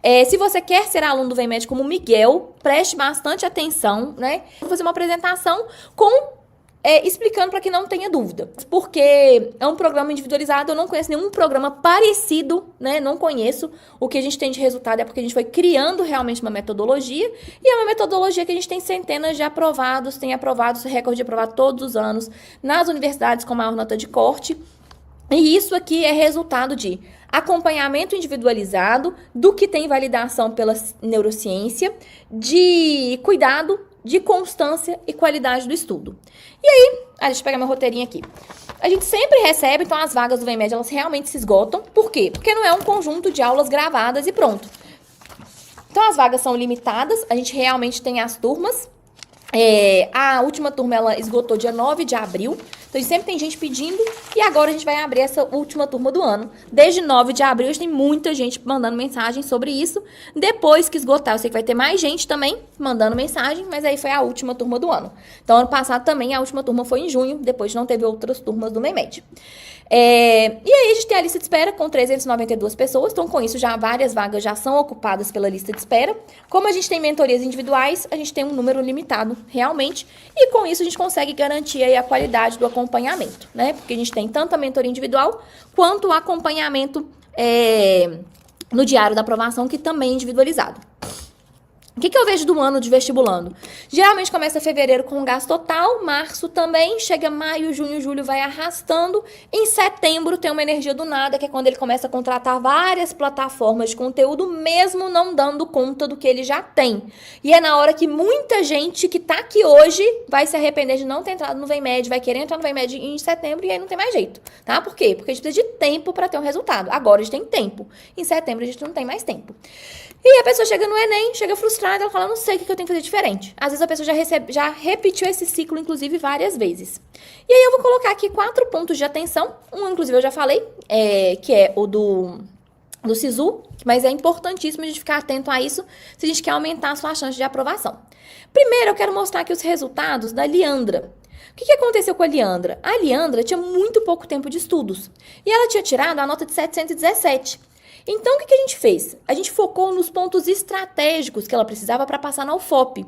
Se você quer ser aluno do VMed como Miguel, preste bastante atenção, né? Vou fazer uma apresentação explicando para que não tenha dúvida. Porque é um programa individualizado, eu não conheço nenhum programa parecido, né? Não conheço. O que a gente tem de resultado é porque a gente foi criando realmente uma metodologia. E é uma metodologia que a gente tem centenas de aprovados, tem aprovados, recorde de aprovado todos os anos, nas universidades com maior nota de corte. E isso aqui é resultado de acompanhamento individualizado, do que tem validação pela neurociência, de cuidado, de constância e qualidade do estudo. E aí, deixa eu pegar meu roteirinho aqui. A gente sempre recebe, então as vagas do VMed, elas realmente se esgotam. Por quê? Porque não é um conjunto de aulas gravadas e pronto. Então as vagas são limitadas, a gente realmente tem as turmas. A última turma, ela esgotou dia 9 de abril. Então, sempre tem gente pedindo e agora a gente vai abrir essa última turma do ano. Desde 9 de abril, a gente tem muita gente mandando mensagem sobre isso. Depois que esgotar, eu sei que vai ter mais gente também mandando mensagem, mas aí foi a última turma do ano. Então, ano passado também, a última turma foi em junho, depois não teve outras turmas do VMed. E aí a gente tem a lista de espera com 392 pessoas, então com isso já várias vagas já são ocupadas pela lista de espera. Como a gente tem mentorias individuais, a gente tem um número limitado realmente, e com isso a gente consegue garantir aí a qualidade do acompanhamento, né? Porque a gente tem tanto a mentoria individual quanto o acompanhamento no diário da aprovação, que também é individualizado. O que eu vejo do ano de vestibulando? Geralmente começa fevereiro com gás total, março também, chega maio, junho, julho, vai arrastando. Em setembro tem uma energia do nada, que é quando ele começa a contratar várias plataformas de conteúdo, mesmo não dando conta do que ele já tem. E é na hora que muita gente que tá aqui hoje vai se arrepender de não ter entrado no VMed, vai querer entrar no VMed em setembro e aí não tem mais jeito, tá? Por quê? Porque a gente precisa de tempo para ter um resultado. Agora a gente tem tempo. Em setembro a gente não tem mais tempo. E a pessoa chega no Enem, chega frustrada, ela fala, não sei o que eu tenho que fazer diferente. Às vezes a pessoa já repetiu esse ciclo, inclusive, várias vezes. E aí eu vou colocar aqui 4 pontos de atenção. Um, inclusive, eu já falei, que é o do SISU, mas é importantíssimo a gente ficar atento a isso se a gente quer aumentar a sua chance de aprovação. Primeiro, eu quero mostrar aqui os resultados da Liandra. O que aconteceu com a Liandra? A Liandra tinha muito pouco tempo de estudos e ela tinha tirado a nota de 717. Então, o que a gente fez? A gente focou nos pontos estratégicos que ela precisava para passar na UFOP.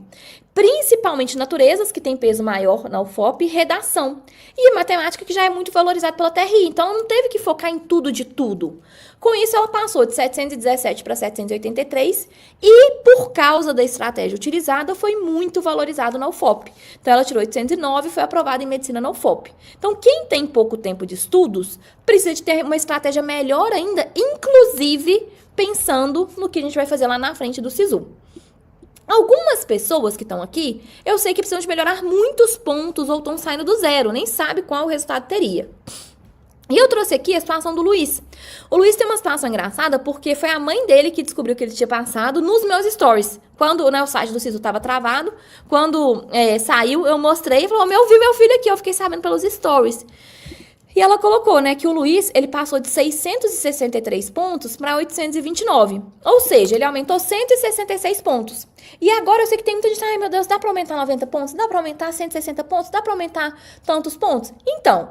Principalmente naturezas, que tem peso maior na UFOP, e redação. E matemática, que já é muito valorizada pela TRI. Então, ela não teve que focar em tudo de tudo. Com isso, ela passou de 717 para 783 e, por causa da estratégia utilizada, foi muito valorizado na UFOP. Então, ela tirou 809 e foi aprovada em medicina na UFOP. Então, quem tem pouco tempo de estudos precisa de ter uma estratégia melhor ainda, inclusive pensando no que a gente vai fazer lá na frente do SISU. Algumas pessoas que estão aqui, eu sei que precisam de melhorar muitos pontos ou estão saindo do zero, nem sabe qual o resultado teria. E eu trouxe aqui a situação do Luiz. O Luiz tem uma situação engraçada porque foi a mãe dele que descobriu que ele tinha passado nos meus stories. Quando o site do SISU estava travado, quando saiu, eu mostrei e falou, eu vi meu filho aqui, eu fiquei sabendo pelos stories. E ela colocou, né, que o Luiz, ele passou de 663 pontos para 829. Ou seja, ele aumentou 166 pontos. E agora eu sei que tem muita gente, ai meu Deus, dá para aumentar 90 pontos? Dá para aumentar 160 pontos? Dá para aumentar tantos pontos? Então,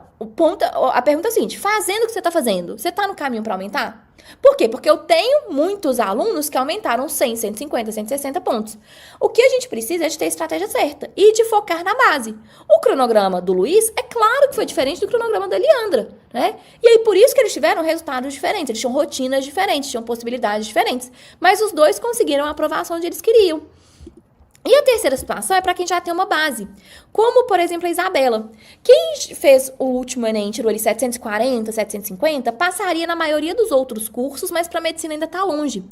a pergunta é a seguinte, fazendo o que você está fazendo, você está no caminho para aumentar? Por quê? Porque eu tenho muitos alunos que aumentaram 100, 150, 160 pontos. O que a gente precisa é de ter a estratégia certa e de focar na base. O cronograma do Luiz, é claro que foi diferente do cronograma da Liandra, né? E aí, por isso que eles tiveram resultados diferentes, eles tinham rotinas diferentes, tinham possibilidades diferentes. Mas os dois conseguiram a aprovação onde eles queriam. E a terceira situação é para quem já tem uma base, como, por exemplo, a Isabela. Quem fez o último Enem, tirou ali 740, 750, passaria na maioria dos outros cursos, mas para medicina ainda está longe.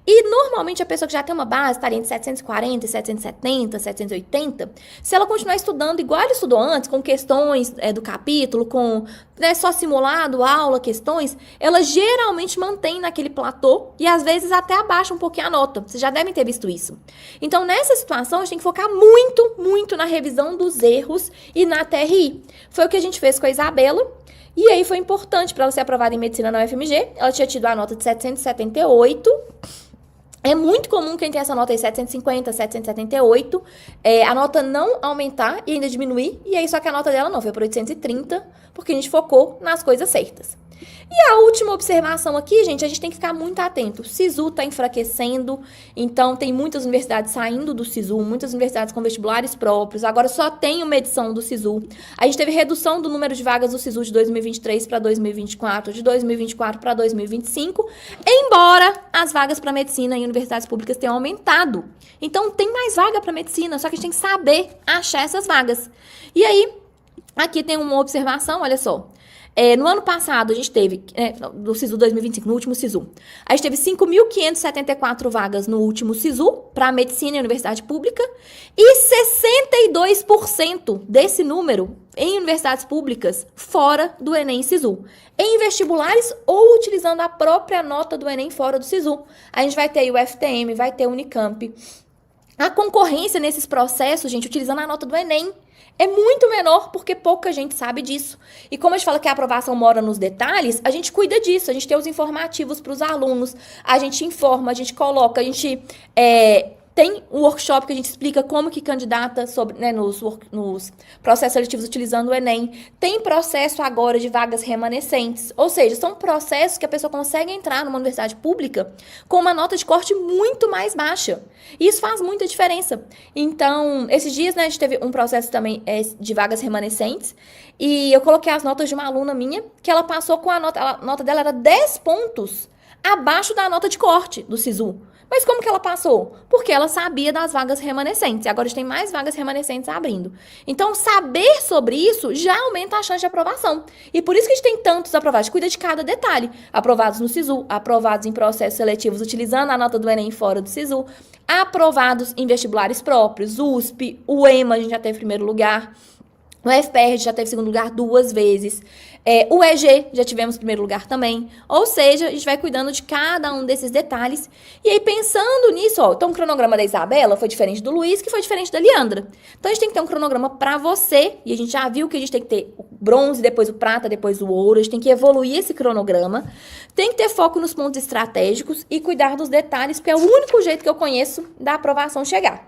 E, normalmente, a pessoa que já tem uma base estaria entre 740, 770, 780. Se ela continuar estudando igual ela estudou antes, com questões do capítulo, com só simulado, aula, questões, ela geralmente mantém naquele platô e, às vezes, até abaixa um pouquinho a nota. Vocês já devem ter visto isso. Então, nessa situação, a gente tem que focar muito, muito na revisão dos erros e na TRI. Foi o que a gente fez com a Isabela. E aí foi importante para ela ser aprovada em medicina na UFMG. Ela tinha tido a nota de 778. É muito comum quem tem essa nota aí, 750, 778, a nota não aumentar e ainda diminuir. E aí só que a nota dela não, foi para 830, porque a gente focou nas coisas certas. E a última observação aqui, gente, a gente tem que ficar muito atento. O SISU está enfraquecendo, então tem muitas universidades saindo do SISU, muitas universidades com vestibulares próprios, agora só tem uma edição do SISU. A gente teve redução do número de vagas do SISU de 2023 para 2024, de 2024 para 2025, embora as vagas para medicina em universidades públicas tenham aumentado. Então tem mais vaga para medicina, só que a gente tem que saber achar essas vagas. E aí, aqui tem uma observação, olha só. No ano passado, a gente teve, do SISU 2025, no último SISU, a gente teve 5.574 vagas no último SISU para medicina e universidade pública e 62% desse número em universidades públicas fora do Enem e SISU, em vestibulares ou utilizando a própria nota do Enem fora do SISU. A gente vai ter o UFTM, vai ter o Unicamp. A concorrência nesses processos, gente, utilizando a nota do Enem, é muito menor porque pouca gente sabe disso. E como a gente fala que a aprovação mora nos detalhes, a gente cuida disso, a gente tem os informativos para os alunos, a gente informa, a gente coloca, a gente tem um workshop que a gente explica como que candidata sobre, nos processos seletivos utilizando o Enem. Tem processo agora de vagas remanescentes, ou seja, são processos que a pessoa consegue entrar numa universidade pública com uma nota de corte muito mais baixa. E isso faz muita diferença. Então, esses dias, a gente teve um processo também de vagas remanescentes e eu coloquei as notas de uma aluna minha que ela passou com a nota dela era 10 pontos abaixo da nota de corte do SISU. Mas como que ela passou? Porque ela sabia das vagas remanescentes. E agora a gente tem mais vagas remanescentes abrindo. Então, saber sobre isso já aumenta a chance de aprovação. E por isso que a gente tem tantos aprovados. Cuida de cada detalhe. Aprovados no SISU, aprovados em processos seletivos utilizando a nota do Enem fora do SISU, aprovados em vestibulares próprios, USP, o EMA a gente já teve primeiro lugar. No FPR já teve segundo lugar 2 vezes. O EG já tivemos primeiro lugar também. Ou seja, a gente vai cuidando de cada um desses detalhes. E aí, pensando nisso, então o cronograma da Isabela foi diferente do Luiz, que foi diferente da Leandra. Então, a gente tem que ter um cronograma para você. E a gente já viu que a gente tem que ter o bronze, depois o prata, depois o ouro. A gente tem que evoluir esse cronograma. Tem que ter foco nos pontos estratégicos e cuidar dos detalhes, porque é o único jeito que eu conheço da aprovação chegar.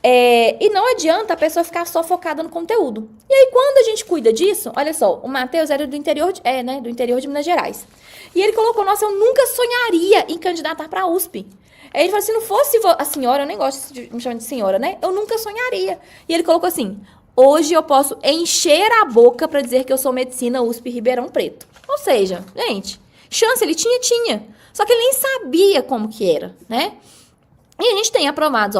E não adianta a pessoa ficar só focada no conteúdo. E aí, quando a gente cuida disso, olha só, o Matheus era do interior de Minas Gerais. E ele colocou, nossa, eu nunca sonharia em candidatar para a USP. Aí ele falou, se não fosse a senhora, eu nem gosto de me chamar de senhora, né? Eu nunca sonharia. E ele colocou assim, hoje eu posso encher a boca para dizer que eu sou medicina USP Ribeirão Preto. Ou seja, gente, chance ele tinha. Só que ele nem sabia como que era, né? E a gente tem aprovados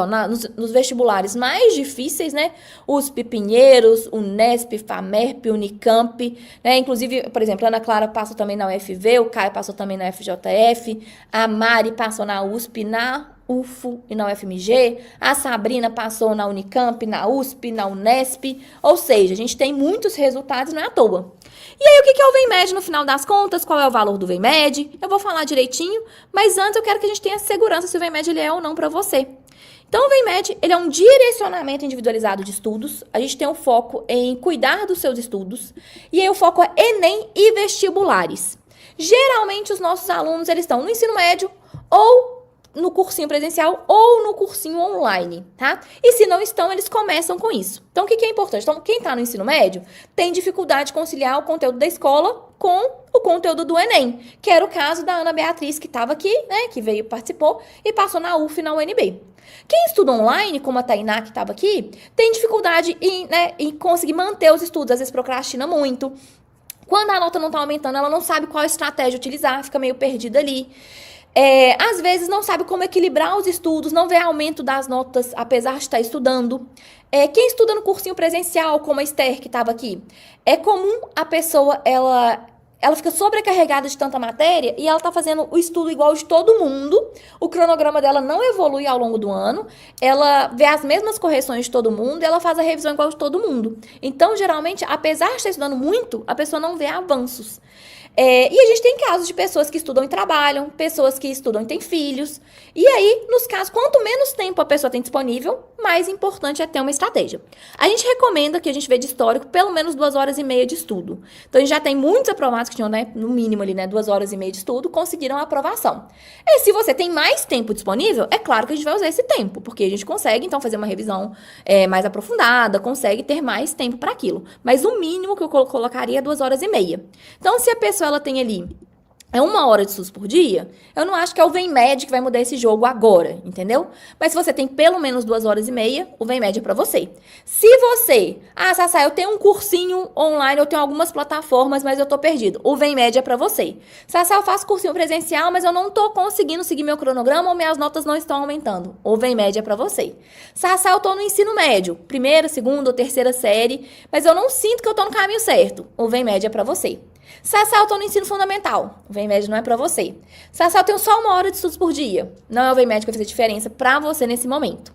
nos vestibulares mais difíceis, né? USP Pinheiros, Unesp, FAMERP, Unicamp, né? Inclusive, por exemplo, a Ana Clara passou também na UFV, o Caio passou também na FJF, a Mari passou na USP, na UFO e na UFMG, a Sabrina passou na Unicamp, na USP, na Unesp, ou seja, a gente tem muitos resultados, não é à toa. E aí, o que é o VEMED no final das contas? Qual é o valor do VEMED? Eu vou falar direitinho, mas antes eu quero que a gente tenha segurança se o VEMED ele é ou não para você. Então, o VEMED, ele é um direcionamento individualizado de estudos. A gente tem um foco em cuidar dos seus estudos. E aí, o foco é Enem e vestibulares. Geralmente, os nossos alunos, eles estão no ensino médio ou no cursinho presencial ou no cursinho online, tá? E se não estão, eles começam com isso. Então, o que é importante? Então, quem está no ensino médio tem dificuldade de conciliar o conteúdo da escola com o conteúdo do Enem, que era o caso da Ana Beatriz, que estava aqui, né, que veio, participou e passou na UF e na UNB. Quem estuda online, como a Tainá, que estava aqui, tem dificuldade em conseguir manter os estudos, às vezes procrastina muito. Quando a nota não está aumentando, ela não sabe qual estratégia utilizar, fica meio perdida ali. Às vezes não sabe como equilibrar os estudos, não vê aumento das notas, apesar de estar estudando. Quem estuda no cursinho presencial, como a Esther, que estava aqui, é comum a pessoa, ela fica sobrecarregada de tanta matéria e ela está fazendo o estudo igual de todo mundo. O cronograma dela não evolui ao longo do ano. Ela vê as mesmas correções de todo mundo e ela faz a revisão igual de todo mundo. Então, geralmente, apesar de estar estudando muito, a pessoa não vê avanços. E a gente tem casos de pessoas que estudam e trabalham, pessoas que estudam e têm filhos. E aí, nos casos, quanto menos tempo a pessoa tem disponível, mais importante é ter uma estratégia. A gente recomenda que a gente vê de histórico pelo menos 2h30 de estudo. Então, a gente já tem muitos aprovados que tinham, né, no mínimo ali, né, 2h30 de estudo, conseguiram a aprovação. E se você tem mais tempo disponível, é claro que a gente vai usar esse tempo, porque a gente consegue, então, fazer uma revisão mais aprofundada, consegue ter mais tempo para aquilo. Mas o mínimo que eu colocaria é 2h30. Então, se a pessoa pessoa ela tem ali 1 hora de estudos por dia, eu não acho que é o VemMed que vai mudar esse jogo agora, entendeu? Mas se você tem pelo menos 2 horas e meia, o VemMed é pra você. Se você, Sassá, eu tenho um cursinho online, eu tenho algumas plataformas, mas eu tô perdido, o VemMed é pra você. Sassá, eu faço cursinho presencial, mas eu não tô conseguindo seguir meu cronograma ou minhas notas não estão aumentando, o VemMed é pra você. Sassá, eu tô no ensino médio, primeira, segunda ou terceira série, mas eu não sinto que eu tô no caminho certo, o VemMed é pra você. Sassá, eu tô no ensino fundamental. O VemMed não é pra você. Sassá, eu tenho só 1 hora de estudos por dia. Não é o VemMed que vai fazer diferença pra você nesse momento.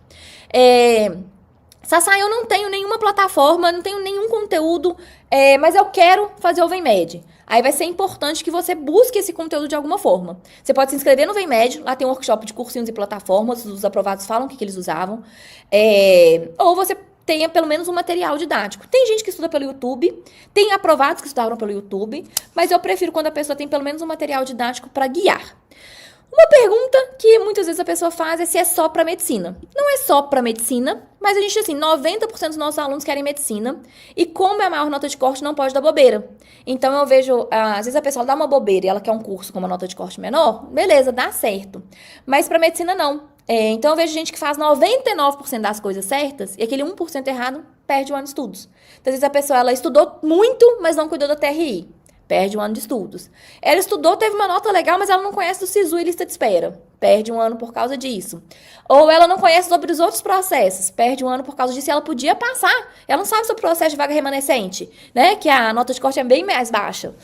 Sassá, eu não tenho nenhuma plataforma, não tenho nenhum conteúdo, mas eu quero fazer o VemMed. Aí vai ser importante que você busque esse conteúdo de alguma forma. Você pode se inscrever no VemMed, lá tem um workshop de cursinhos e plataformas, os aprovados falam o que eles usavam. Ou você tenha pelo menos um material didático. Tem gente que estuda pelo YouTube, tem aprovados que estudaram pelo YouTube, mas eu prefiro quando a pessoa tem pelo menos um material didático para guiar. Uma pergunta que muitas vezes a pessoa faz é se é só para medicina. Não é só para medicina, mas a gente, assim, 90% dos nossos alunos querem medicina, e como é a maior nota de corte, não pode dar bobeira. Então eu vejo, às vezes a pessoa dá uma bobeira e ela quer um curso com uma nota de corte menor, beleza, dá certo. Mas para medicina não. Então eu vejo gente que faz 99% das coisas certas e aquele 1% errado perde 1 ano de estudos. Então, às vezes a pessoa ela estudou muito, mas não cuidou da TRI. Perde 1 ano de estudos. Ela estudou, teve uma nota legal, mas ela não conhece do SISU e lista de espera. Perde 1 ano por causa disso. Ou ela não conhece sobre os outros processos. Perde 1 ano por causa disso e ela podia passar. Ela não sabe sobre o processo de vaga remanescente, né? Que a nota de corte é bem mais baixa.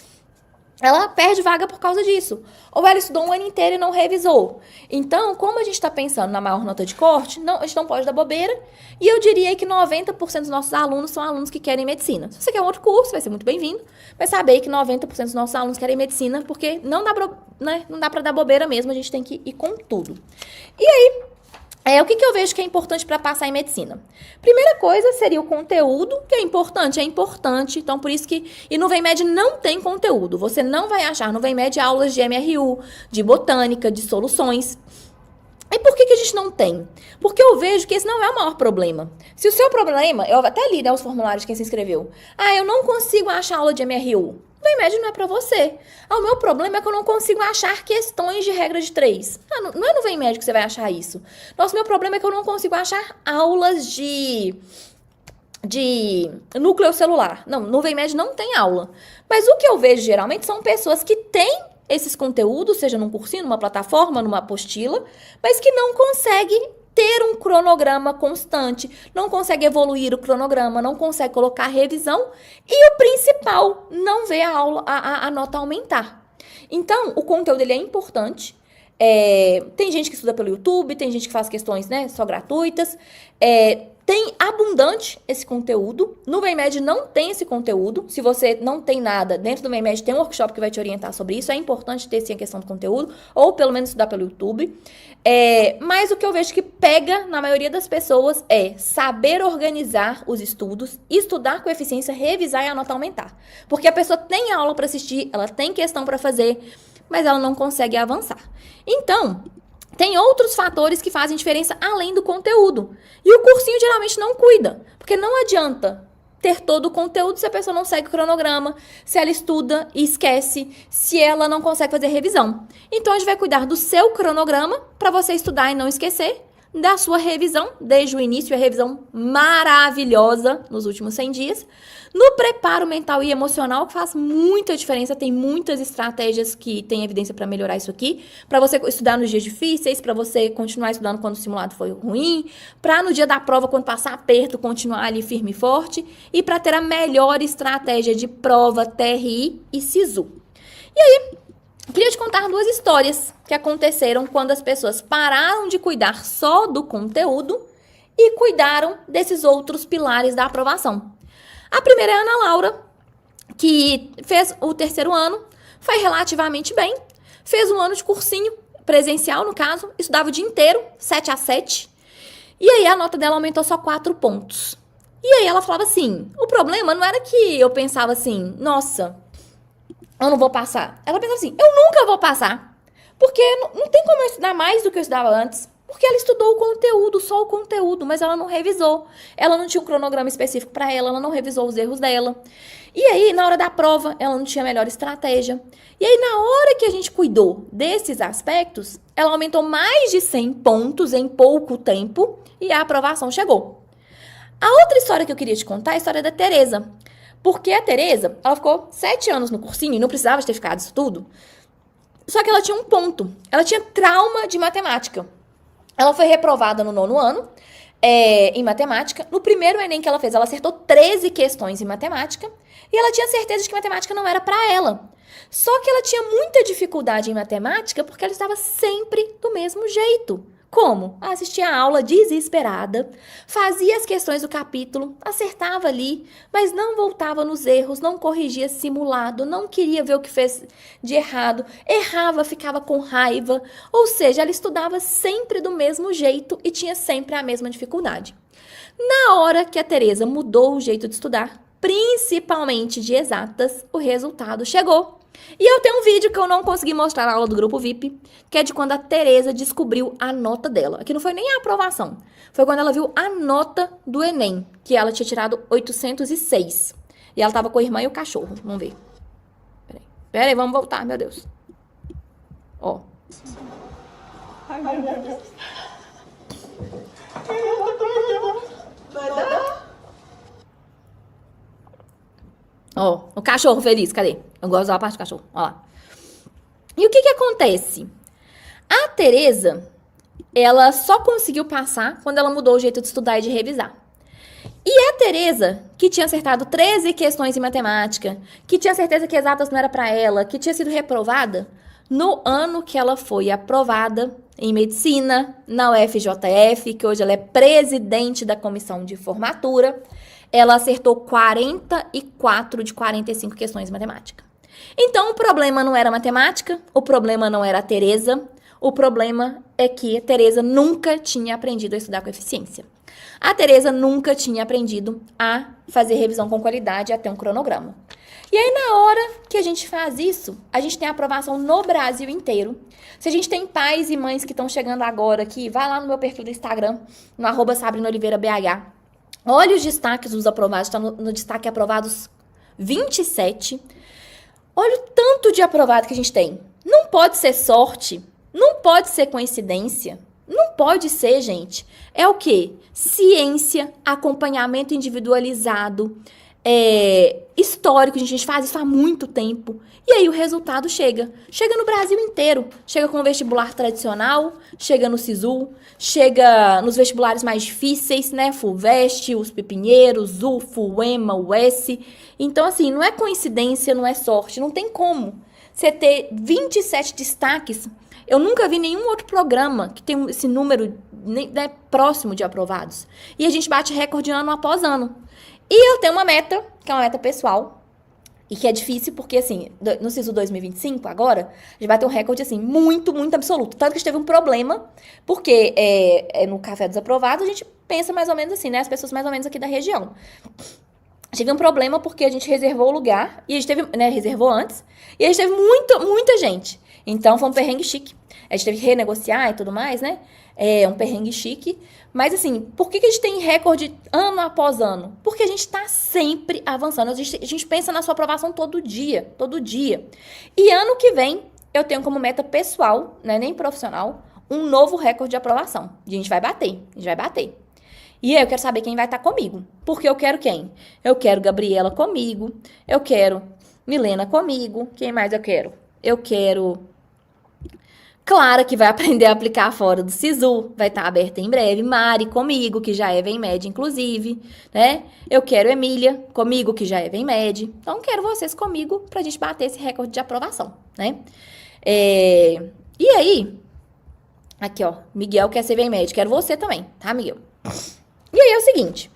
Ela perde vaga por causa disso. Ou ela estudou 1 ano inteiro e não revisou. Então, como a gente está pensando na maior nota de corte, a gente não pode dar bobeira. E eu diria que 90% dos nossos alunos são alunos que querem medicina. Se você quer um outro curso, vai ser muito bem-vindo. Mas saber que 90% dos nossos alunos querem medicina, porque não dá para dar bobeira mesmo, a gente tem que ir com tudo. E aí, o que eu vejo que é importante para passar em medicina? Primeira coisa seria o conteúdo, que é importante. Então por isso que... E no VemMed não tem conteúdo. Você não vai achar no VemMed aulas de MRU, de botânica, de soluções. E por que a gente não tem? Porque eu vejo que esse não é o maior problema. Se o seu problema... Eu até li, os formulários de quem se inscreveu. Eu não consigo achar aula de MRU. O VemMed não é pra você. O meu problema é que eu não consigo achar questões de regra de 3. Não é no VemMed que você vai achar isso. Meu problema é que eu não consigo achar aulas de núcleo celular. Não, no VemMed não tem aula. Mas o que eu vejo geralmente são pessoas que têm esses conteúdos, seja num cursinho, numa plataforma, numa apostila, mas que não conseguem ter um cronograma constante, não consegue evoluir o cronograma, não consegue colocar revisão e o principal, não vê a nota aumentar. Então, o conteúdo ele é importante. Tem gente que estuda pelo YouTube, tem gente que faz questões, né, só gratuitas. Tem abundante esse conteúdo. No VemMed não tem esse conteúdo. Se você não tem nada, dentro do VemMed tem um workshop que vai te orientar sobre isso. É importante ter sim a questão do conteúdo, ou pelo menos estudar pelo YouTube. Mas o que eu vejo que pega na maioria das pessoas é saber organizar os estudos, estudar com eficiência, revisar e a nota aumentar. Porque a pessoa tem aula para assistir, ela tem questão para fazer, mas ela não consegue avançar. Então, tem outros fatores que fazem diferença além do conteúdo. E o cursinho geralmente não cuida, porque não adianta ter todo o conteúdo se a pessoa não segue o cronograma, se ela estuda e esquece, se ela não consegue fazer revisão. Então, a gente vai cuidar do seu cronograma para você estudar e não esquecer, da sua revisão, desde o início, a revisão maravilhosa nos últimos 100 dias, no preparo mental e emocional, que faz muita diferença, tem muitas estratégias que têm evidência para melhorar isso aqui, para você estudar nos dias difíceis, para você continuar estudando quando o simulado foi ruim, para no dia da prova, quando passar aperto, continuar ali firme e forte, e para ter a melhor estratégia de prova, TRI e SISU. E aí, queria te contar 2 histórias que aconteceram quando as pessoas pararam de cuidar só do conteúdo e cuidaram desses outros pilares da aprovação. A primeira é a Ana Laura, que fez o 3º ano, foi relativamente bem, fez 1 ano de cursinho, presencial no caso, estudava o dia inteiro, 7 a 7, e aí a nota dela aumentou só 4 pontos. E aí ela falava assim, o problema não era que eu pensava assim, nossa, eu não vou passar. Ela pensava assim, eu nunca vou passar, porque não tem como eu estudar mais do que eu estudava antes. Porque ela estudou o conteúdo, só o conteúdo, mas ela não revisou. Ela não tinha um cronograma específico para ela não revisou os erros dela. E aí, na hora da prova, ela não tinha a melhor estratégia. E aí, na hora que a gente cuidou desses aspectos, ela aumentou mais de 100 pontos em pouco tempo e a aprovação chegou. A outra história que eu queria te contar é a história da Tereza. Porque a Tereza, ela ficou 7 anos no cursinho e não precisava de ter ficado isso tudo. Só que ela tinha um ponto. Ela tinha trauma de matemática. Ela foi reprovada no 9º ano em matemática. No primeiro Enem que ela fez, ela acertou 13 questões em matemática. E ela tinha certeza de que matemática não era para ela. Só que ela tinha muita dificuldade em matemática porque ela estava sempre do mesmo jeito. Como? Assistia a aula desesperada, fazia as questões do capítulo, acertava ali, mas não voltava nos erros, não corrigia simulado, não queria ver o que fez de errado, errava, ficava com raiva. Ou seja, ela estudava sempre do mesmo jeito e tinha sempre a mesma dificuldade. Na hora que a Tereza mudou o jeito de estudar, principalmente de exatas, o resultado chegou. E eu tenho um vídeo que eu não consegui mostrar na aula do grupo VIP, que é de quando a Tereza descobriu a nota dela. Aqui não foi nem a aprovação, foi quando ela viu a nota do Enem, que ela tinha tirado 806. E ela tava com a irmã e o cachorro. Vamos ver. Peraí, vamos voltar, meu Deus. Ó. Ai, meu Deus. Vai dar? Ó, o cachorro feliz, cadê? Eu gosto da parte do cachorro, ó lá. E o que acontece? A Tereza, ela só conseguiu passar quando ela mudou o jeito de estudar e de revisar. E a Tereza, que tinha acertado 13 questões em matemática, que tinha certeza que exatas não era para ela, que tinha sido reprovada, no ano que ela foi aprovada em medicina, na UFJF, que hoje ela é presidente da comissão de formatura, ela acertou 44 de 45 questões em matemática. Então, o problema não era matemática, o problema não era a Tereza, o problema é que a Tereza nunca tinha aprendido a estudar com eficiência. A Tereza nunca tinha aprendido a fazer revisão com qualidade, a ter um cronograma. E aí, na hora que a gente faz isso, a gente tem aprovação no Brasil inteiro. Se a gente tem pais e mães que estão chegando agora aqui, vai lá no meu perfil do Instagram, no @SabrinaOliveiraBH. Olha os destaques dos aprovados, está no destaque aprovados 27. Olha o tanto de aprovado que a gente tem. Não pode ser sorte, não pode ser coincidência, não pode ser, gente. É o quê? Ciência, acompanhamento individualizado, histórico, a gente faz isso há muito tempo. E aí o resultado chega. Chega no Brasil inteiro. Chega com o vestibular tradicional, chega no SISU, chega nos vestibulares mais difíceis, né? FUVEST, USP Pinheiros, UFO, UEMA, UES. Então, assim, não é coincidência, não é sorte. Não tem como você ter 27 destaques. Eu nunca vi nenhum outro programa que tem esse número, né, próximo de aprovados. E a gente bate recorde ano após ano. E eu tenho uma meta, que é uma meta pessoal, e que é difícil porque, assim, no SISU 2025, agora, a gente vai ter um recorde, assim, muito, muito absoluto. Tanto que a gente teve um problema, porque no Café dos Aprovados a gente pensa mais ou menos assim, né? As pessoas mais ou menos aqui da região. A gente teve um problema porque a gente reservou o lugar, e a gente teve, né, reservou antes, e a gente teve muita gente. Então, foi um perrengue chique. A gente teve que renegociar e tudo mais, né? É um perrengue chique. Mas, assim, por que a gente tem recorde ano após ano? Porque a gente tá sempre avançando. A gente pensa na sua aprovação todo dia. E ano que vem, eu tenho como meta pessoal, né, nem profissional, um novo recorde de aprovação. A gente vai bater. E aí eu quero saber quem vai estar comigo. Porque eu quero quem? Eu quero Gabriela comigo. Eu quero Milena comigo. Quem mais eu quero? Eu quero Clara, que vai aprender a aplicar fora do SISU, vai estar aberta em breve. Mari comigo, que já é VEMED, inclusive, né? Eu quero Emília comigo, que já é VEMED. Então, quero vocês comigo pra gente bater esse recorde de aprovação, né? E aí, aqui, ó, Miguel quer ser VEMED, quero você também, tá, Miguel? E aí é o seguinte,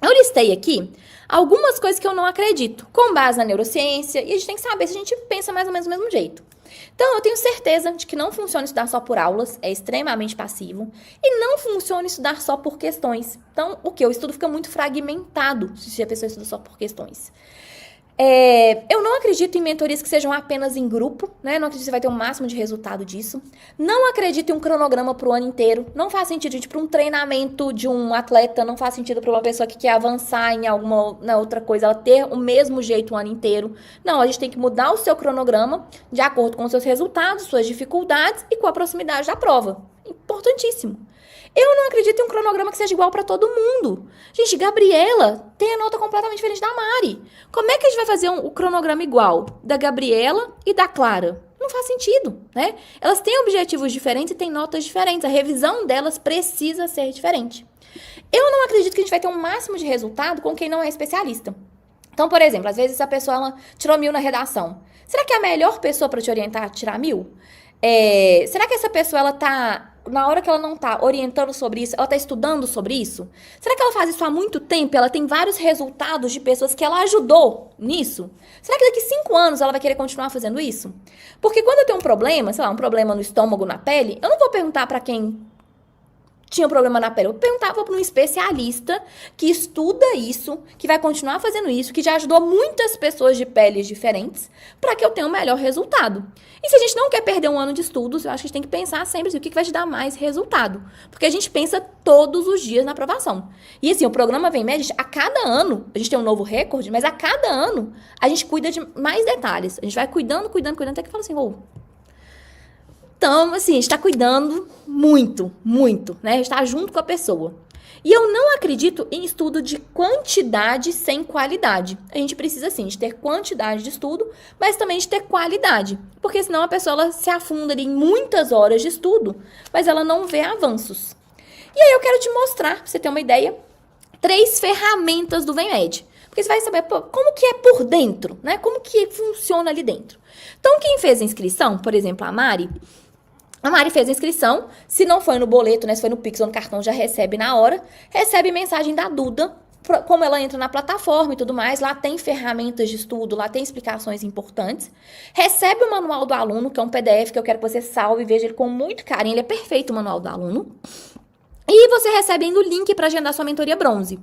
eu listei aqui algumas coisas que eu não acredito, com base na neurociência, e a gente tem que saber se a gente pensa mais ou menos do mesmo jeito. Então, eu tenho certeza de que não funciona estudar só por aulas, é extremamente passivo, e não funciona estudar só por questões. Então, o estudo fica muito fragmentado se a pessoa estuda só por questões. Eu não acredito em mentorias que sejam apenas em grupo, né? Não acredito que você vai ter o máximo de resultado disso. Não acredito em um cronograma pro ano inteiro. Não faz sentido, gente, para um treinamento de um atleta, não faz sentido para uma pessoa que quer avançar em alguma outra coisa, ela ter o mesmo jeito o ano inteiro. Não, a gente tem que mudar o seu cronograma de acordo com os seus resultados, suas dificuldades e com a proximidade da prova. Importantíssimo. Eu não acredito em um cronograma que seja igual para todo mundo. Gente, Gabriela tem a nota completamente diferente da Mari. Como é que a gente vai fazer o cronograma igual da Gabriela e da Clara? Não faz sentido, né? Elas têm objetivos diferentes e têm notas diferentes. A revisão delas precisa ser diferente. Eu não acredito que a gente vai ter um máximo de resultado com quem não é especialista. Então, por exemplo, às vezes essa pessoa ela tirou 1000 na redação. Será que é a melhor pessoa para te orientar a tirar 1000? Será que essa pessoa, ela tá, na hora que ela não tá orientando sobre isso, ela tá estudando sobre isso? Será que ela faz isso há muito tempo? Ela tem vários resultados de pessoas que ela ajudou nisso? Será que daqui 5 anos ela vai querer continuar fazendo isso? Porque quando eu tenho um problema, sei lá, um problema no estômago, na pele, eu não vou perguntar pra quem tinha um problema na pele. Eu perguntava para um especialista que estuda isso, que vai continuar fazendo isso, que já ajudou muitas pessoas de peles diferentes, para que eu tenha um melhor resultado. E se a gente não quer perder um ano de estudos, eu acho que a gente tem que pensar sempre assim, o que vai te dar mais resultado. Porque a gente pensa todos os dias na aprovação. E assim, o programa VemMed, a cada ano, a gente tem um novo recorde, mas a cada ano a gente cuida de mais detalhes. A gente vai cuidando, até que fala assim, então, assim, a gente está cuidando muito, né? A gente está junto com a pessoa. E eu não acredito em estudo de quantidade sem qualidade. A gente precisa, sim, de ter quantidade de estudo, mas também de ter qualidade. Porque senão a pessoa ela se afunda ali em muitas horas de estudo, mas ela não vê avanços. E aí eu quero te mostrar, pra você ter uma ideia, 3 ferramentas do VemMed. Porque você vai saber como que é por dentro, né? Como que funciona ali dentro. Então, quem fez a inscrição, por exemplo, a Mari fez a inscrição, se não foi no boleto, né, se foi no Pix ou no cartão, já recebe na hora, recebe mensagem da Duda, como ela entra na plataforma e tudo mais, lá tem ferramentas de estudo, lá tem explicações importantes, recebe o manual do aluno, que é um PDF que eu quero que você salve e veja ele com muito carinho, ele é perfeito o manual do aluno, e você recebe ainda o link para agendar sua mentoria bronze.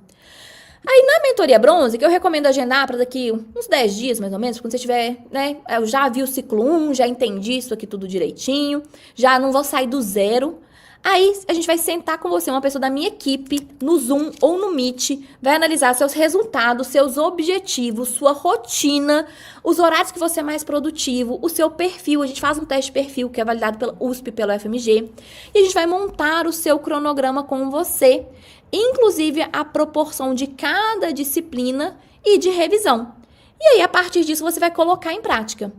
Aí, na mentoria bronze, que eu recomendo agendar para daqui uns 10 dias, mais ou menos, quando você tiver, né, eu já vi o ciclo 1, já entendi isso aqui tudo direitinho, já não vou sair do zero. Aí, a gente vai sentar com você, uma pessoa da minha equipe, no Zoom ou no Meet, vai analisar seus resultados, seus objetivos, sua rotina, os horários que você é mais produtivo, o seu perfil. A gente faz um teste de perfil que é validado pela USP, pelo FMG, e a gente vai montar o seu cronograma com você, inclusive a proporção de cada disciplina e de revisão. E aí, a partir disso, você vai colocar em prática.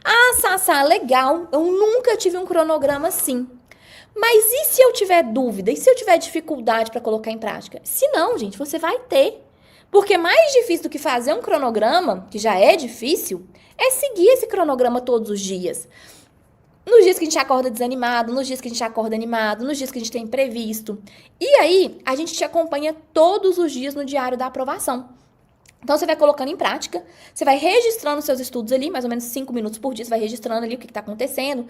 Ah, Sassá, legal, eu nunca tive um cronograma assim. Mas e se eu tiver dúvida? E se eu tiver dificuldade para colocar em prática? Se não, gente, você vai ter. Porque mais difícil do que fazer um cronograma, que já é difícil, é seguir esse cronograma todos os dias. Nos dias que a gente acorda desanimado, nos dias que a gente acorda animado, nos dias que a gente tem imprevisto. E aí, a gente te acompanha todos os dias no diário da aprovação. Então, você vai colocando em prática, você vai registrando seus estudos ali, mais ou menos 5 minutos por dia, você vai registrando ali o que está acontecendo,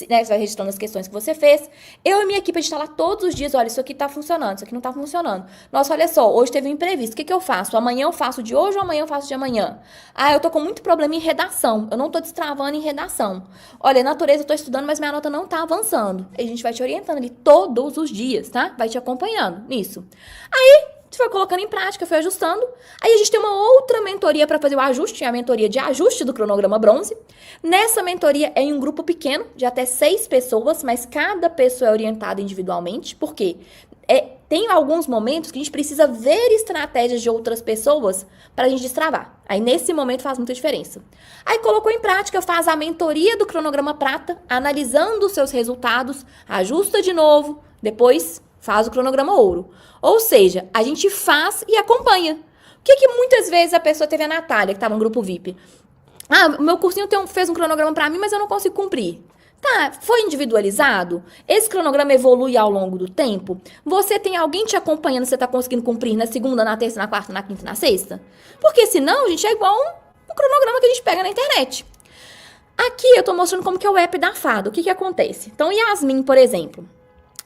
né? Você vai registrando as questões que você fez. Eu e minha equipe, a gente está lá todos os dias, olha, isso aqui está funcionando, isso aqui não está funcionando. Nossa, olha só, hoje teve um imprevisto, o que eu faço? Amanhã eu faço de hoje ou amanhã eu faço de amanhã? Ah, eu tô com muito problema em redação, eu não tô destravando em redação. Olha, natureza eu tô estudando, mas minha nota não tá avançando. E a gente vai te orientando ali todos os dias, tá? Vai te acompanhando nisso. Aí, você foi colocando em prática, foi ajustando. Aí a gente tem uma outra mentoria para fazer o ajuste, a mentoria de ajuste do cronograma bronze. Nessa mentoria é em um grupo pequeno, de até 6 pessoas, mas cada pessoa é orientada individualmente. Por quê? Tem alguns momentos que a gente precisa ver estratégias de outras pessoas para a gente destravar. Aí, nesse momento, faz muita diferença. Aí, colocou em prática, faz a mentoria do cronograma prata, analisando os seus resultados, ajusta de novo, depois faz o cronograma ouro. Ou seja, a gente faz e acompanha. O que muitas vezes a pessoa teve a Natália, que estava no grupo VIP? Ah, o meu cursinho fez um cronograma para mim, mas eu não consigo cumprir. Tá, foi individualizado? Esse cronograma evolui ao longo do tempo? Você tem alguém te acompanhando, você está conseguindo cumprir na segunda, na terça, na quarta, na quinta e na sexta? Porque senão, gente, é igual um cronograma que a gente pega na internet. Aqui eu estou mostrando como que é o app da Fada. O que acontece? Então, Yasmin, por exemplo,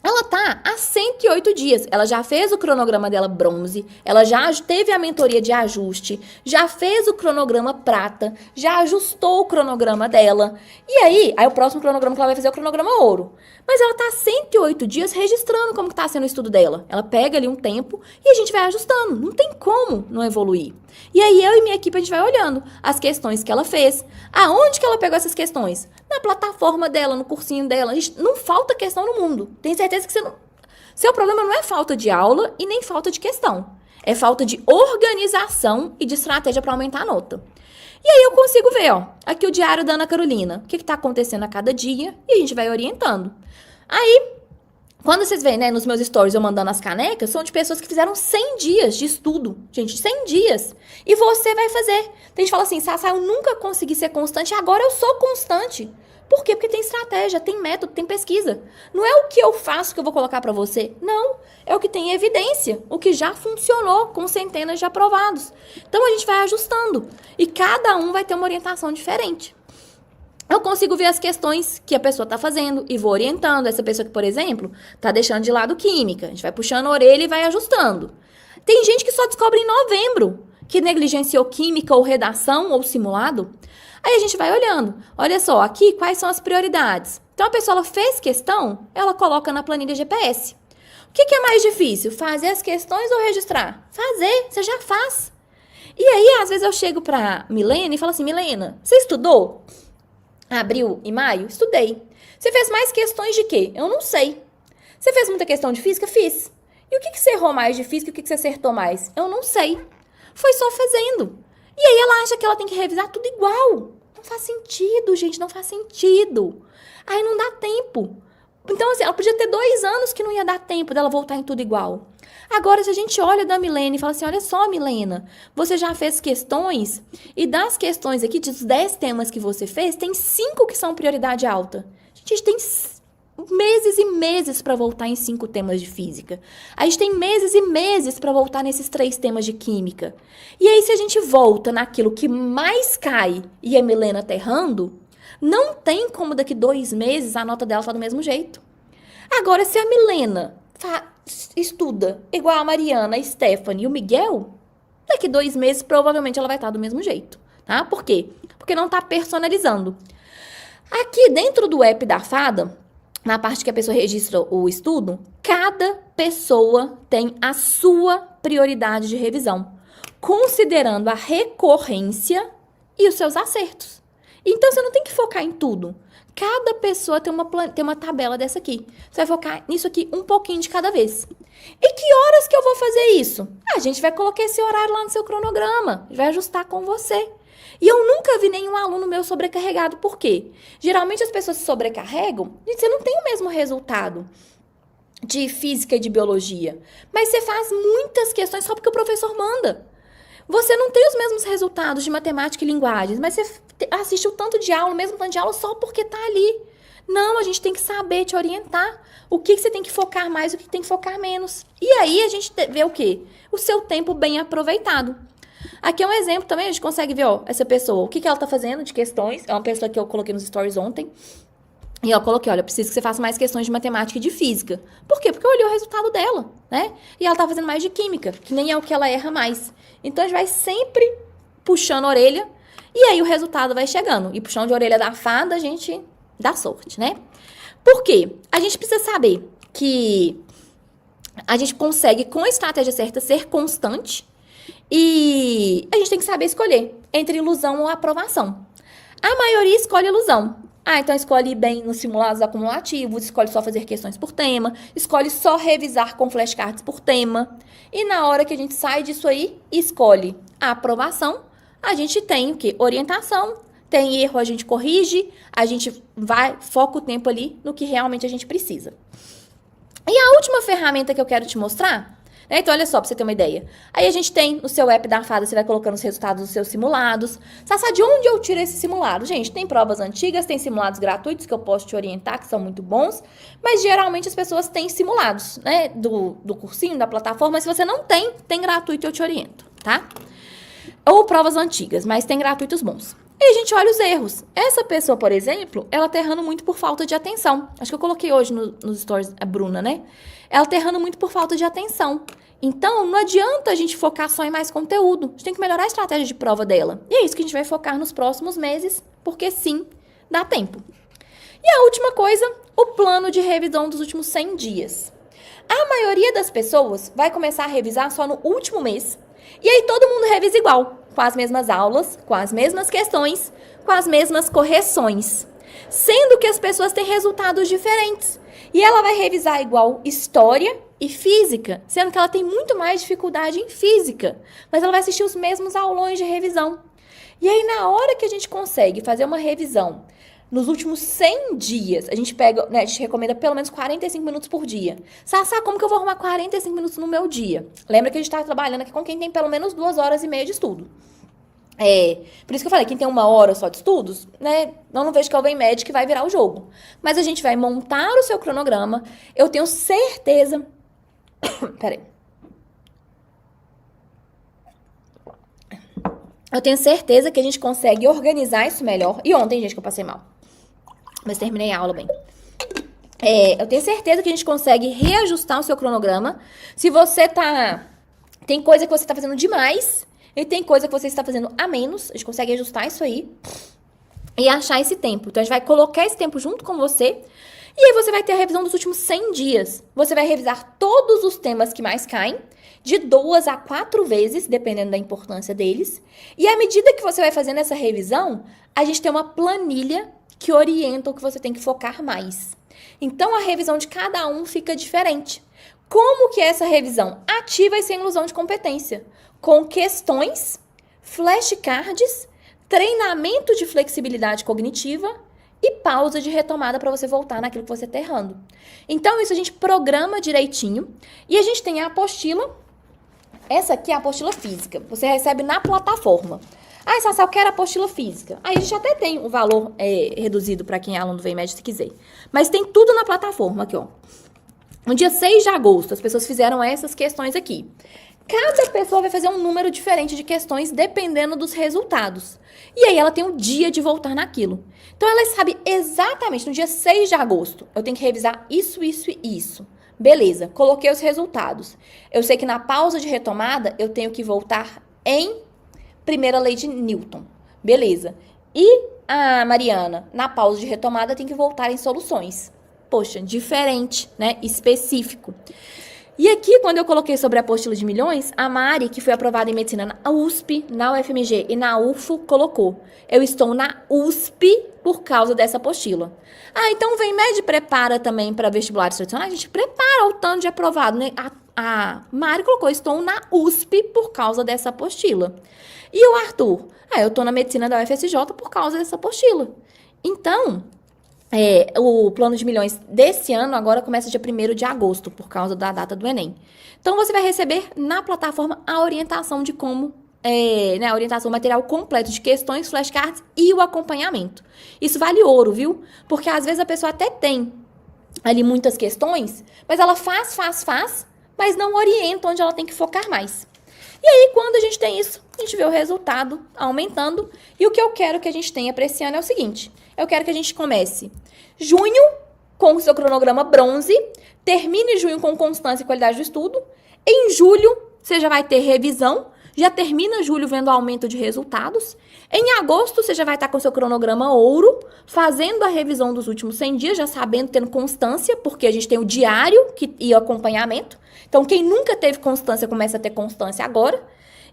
ela tá há 100 108 dias. Ela já fez o cronograma dela bronze, ela já teve a mentoria de ajuste, já fez o cronograma prata, já ajustou o cronograma dela. E aí o próximo cronograma que ela vai fazer é o cronograma ouro. Mas ela tá 108 dias registrando como que tá sendo o estudo dela. Ela pega ali um tempo e a gente vai ajustando. Não tem como não evoluir. E aí eu e minha equipe, a gente vai olhando as questões que ela fez. Aonde que ela pegou essas questões? Na plataforma dela, no cursinho dela. Não falta questão no mundo. Tenho certeza que seu problema não é falta de aula e nem falta de questão. É falta de organização e de estratégia para aumentar a nota. E aí eu consigo ver, ó, aqui o diário da Ana Carolina. O que está acontecendo a cada dia e a gente vai orientando. Aí, quando vocês veem, né, nos meus stories eu mandando as canecas, são de pessoas que fizeram 100 dias de estudo. Gente, 100 dias. E você vai fazer. Tem gente que fala assim, Sassá, eu nunca consegui ser constante, agora eu sou constante. Por quê? Porque tem estratégia, tem método, tem pesquisa. Não é o que eu faço que eu vou colocar pra você. Não. É o que tem evidência. O que já funcionou com centenas de aprovados. Então, a gente vai ajustando. E cada um vai ter uma orientação diferente. Eu consigo ver as questões que a pessoa está fazendo e vou orientando. Essa pessoa que, por exemplo, está deixando de lado química. A gente vai puxando a orelha e vai ajustando. Tem gente que só descobre em novembro que negligenciou química ou redação ou simulado. Aí a gente vai olhando. Olha só, aqui quais são as prioridades. Então, a pessoa ela fez questão, ela coloca na planilha GPS. O que é mais difícil? Fazer as questões ou registrar? Fazer, você já faz. E aí, às vezes, eu chego para Milena e falo assim, Milena, você estudou? Abril e maio? Estudei. Você fez mais questões de quê? Eu não sei. Você fez muita questão de física? Fiz. E o que você errou mais de física e o que você acertou mais? Eu não sei. Foi só fazendo. E aí ela acha que ela tem que revisar tudo igual. Não faz sentido, gente, não faz sentido. Aí não dá tempo. Então, assim, ela podia ter 2 anos que não ia dar tempo dela voltar em tudo igual. Agora, se a gente olha da Milena e fala assim, olha só, Milena, você já fez questões e das questões aqui, dos 10 temas que você fez, tem 5 que são prioridade alta. A gente tem meses e meses para voltar em 5 temas de física. A gente tem meses e meses para voltar nesses 3 temas de química. E aí, se a gente volta naquilo que mais cai e a Milena tá errando, não tem como daqui 2 meses a nota dela tá do mesmo jeito. Agora, se a Milena estuda igual a Mariana, a Stephanie e o Miguel, daqui 2 meses provavelmente ela vai estar do mesmo jeito, tá? Por quê? Porque não tá personalizando. Aqui dentro do app da Fada, na parte que a pessoa registra o estudo, cada pessoa tem a sua prioridade de revisão, considerando a recorrência e os seus acertos. Então, você não tem que focar em tudo. Cada pessoa tem uma tabela dessa aqui. Você vai focar nisso aqui um pouquinho de cada vez. E que horas que eu vou fazer isso? A gente vai colocar esse horário lá no seu cronograma. A gente vai ajustar com você. E eu nunca vi nenhum aluno meu sobrecarregado. Por quê? Geralmente as pessoas se sobrecarregam e você não tem o mesmo resultado de física e de biologia. Mas você faz muitas questões só porque o professor manda. Você não tem os mesmos resultados de matemática e linguagens, mas você assiste o tanto de aula, o mesmo tanto de aula só porque tá ali. Não, a gente tem que saber te orientar. O que você tem que focar mais, o que tem que focar menos. E aí a gente vê o quê? O seu tempo bem aproveitado. Aqui é um exemplo também, a gente consegue ver, ó, essa pessoa, o que ela tá fazendo de questões. É uma pessoa que eu coloquei nos stories ontem. E eu coloquei, olha, preciso que você faça mais questões de matemática e de física. Por quê? Porque eu olhei o resultado dela, né? E ela tá fazendo mais de química, que nem é o que ela erra mais. Então, a gente vai sempre puxando a orelha e aí o resultado vai chegando. E puxando de orelha da Fada, a gente dá sorte, né? Por quê? A gente precisa saber que a gente consegue, com a estratégia certa, ser constante e a gente tem que saber escolher entre ilusão ou aprovação. A maioria escolhe ilusão. Então escolhe bem nos simulados acumulativos, escolhe só fazer questões por tema, escolhe só revisar com flashcards por tema. E na hora que a gente sai disso aí, escolhe a aprovação, a gente tem o quê? Orientação, tem erro, a gente corrige, a gente foca o tempo ali no que realmente a gente precisa. E a última ferramenta que eu quero te mostrar, né? Então, olha só, pra você ter uma ideia. Aí a gente tem no seu app da Fada, você vai colocando os resultados dos seus simulados. Sassá, de onde eu tiro esse simulado? Gente, tem provas antigas, tem simulados gratuitos que eu posso te orientar, que são muito bons. Mas, geralmente, as pessoas têm simulados, né? Do cursinho, da plataforma. Mas se você não tem, tem gratuito, eu te oriento, tá? Ou provas antigas, mas tem gratuitos bons. E a gente olha os erros. Essa pessoa, por exemplo, ela tá errando muito por falta de atenção. Acho que eu coloquei hoje nos stories a Bruna, né? Ela tá errando muito por falta de atenção. Então, não adianta a gente focar só em mais conteúdo. A gente tem que melhorar a estratégia de prova dela. E é isso que a gente vai focar nos próximos meses, porque sim, dá tempo. E a última coisa, o plano de revisão dos últimos 100 dias. A maioria das pessoas vai começar a revisar só no último mês. E aí todo mundo revisa igual, com as mesmas aulas, com as mesmas questões, com as mesmas correções. Sendo que as pessoas têm resultados diferentes. E ela vai revisar igual história e física, sendo que ela tem muito mais dificuldade em física. Mas ela vai assistir os mesmos aulões de revisão. E aí, na hora que a gente consegue fazer uma revisão nos últimos 100 dias, a gente pega, né, a gente recomenda pelo menos 45 minutos por dia. Sassá, como que eu vou arrumar 45 minutos no meu dia? Lembra que a gente está trabalhando aqui com quem tem pelo menos 2 horas e meia de estudo. Por isso que eu falei, quem tem 1 hora só de estudos, né, eu não vejo que é o VMed que vai virar o jogo. Mas a gente vai montar o seu cronograma, eu tenho certeza... Peraí. Eu tenho certeza que a gente consegue organizar isso melhor. E ontem, gente, que eu passei mal. Mas terminei a aula bem. Eu tenho certeza que a gente consegue reajustar o seu cronograma. Se você tem coisa que você tá fazendo demais e tem coisa que você está fazendo a menos, a gente consegue ajustar isso aí e achar esse tempo. Então, a gente vai colocar esse tempo junto com você. E aí você vai ter a revisão dos últimos 100 dias. Você vai revisar todos os temas que mais caem, de 2 a 4 vezes, dependendo da importância deles. E à medida que você vai fazendo essa revisão, a gente tem uma planilha que orienta o que você tem que focar mais. Então, a revisão de cada um fica diferente. Como que é essa revisão? Ativa e sem ilusão de competência. Com questões, flashcards, treinamento de flexibilidade cognitiva e pausa de retomada para você voltar naquilo que você está errando. Então, isso a gente programa direitinho. E a gente tem a apostila. Essa aqui é a apostila física. Você recebe na plataforma. Ah, Sassá, eu quero a apostila física. Aí a gente até tem o valor reduzido para quem é aluno do VMed se quiser. Mas tem tudo na plataforma aqui, ó. No dia 6 de agosto, as pessoas fizeram essas questões aqui. Cada pessoa vai fazer um número diferente de questões dependendo dos resultados. E aí ela tem um dia de voltar naquilo. Então ela sabe exatamente, no dia 6 de agosto, eu tenho que revisar isso, isso e isso. Beleza, coloquei os resultados. Eu sei que na pausa de retomada eu tenho que voltar em primeira lei de Newton. Beleza. E a Mariana, na pausa de retomada, tem que voltar em soluções. Poxa, diferente, né? Específico. E aqui, quando eu coloquei sobre a apostila de milhões, a Mari, que foi aprovada em medicina na USP, na UFMG e na UFO, colocou: eu estou na USP por causa dessa apostila. Ah, então o VMed prepara também para vestibulares tradicionais? A gente prepara o tanto de aprovado, né? A Mari colocou: estou na USP por causa dessa apostila. E o Arthur? Ah, eu estou na medicina da UFSJ por causa dessa apostila. Então... o plano de milhões desse ano agora começa dia 1º de agosto, por causa da data do Enem. Então, você vai receber na plataforma a orientação de como, a orientação material completo de questões, flashcards e o acompanhamento. Isso vale ouro, viu? Porque às vezes a pessoa até tem ali muitas questões, mas ela faz, mas não orienta onde ela tem que focar mais. E aí, quando a gente tem isso, a gente vê o resultado aumentando. E o que eu quero que a gente tenha para esse ano é o seguinte: eu quero que a gente comece junho com o seu cronograma bronze, termine junho com constância e qualidade do estudo. Em julho, você já vai ter revisão, já termina julho vendo aumento de resultados. Em agosto, você já vai estar com o seu cronograma ouro, fazendo a revisão dos últimos 100 dias, já sabendo, tendo constância, porque a gente tem o diário e o acompanhamento. Então, quem nunca teve constância, começa a ter constância agora.